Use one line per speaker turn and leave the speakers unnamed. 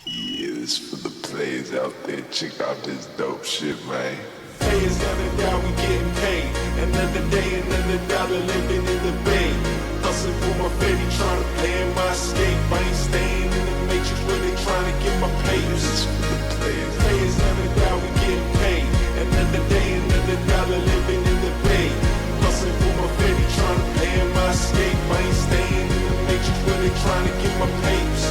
Yeah, this for the players out there. Check out this dope shit, man.
Pay is another dollar, we getting paid. Another day, another dollar living in the bay. Hustling for my baby, trying to play in my escape. I ain't staying in the matrix where they trying to get my papers.
This for the players.
Pay is another dollar, we getting paid. Another day, another dollar living in the bay. Hustling for my baby, trying to play in my escape. I ain't staying in the matrix where they trying to get my papers.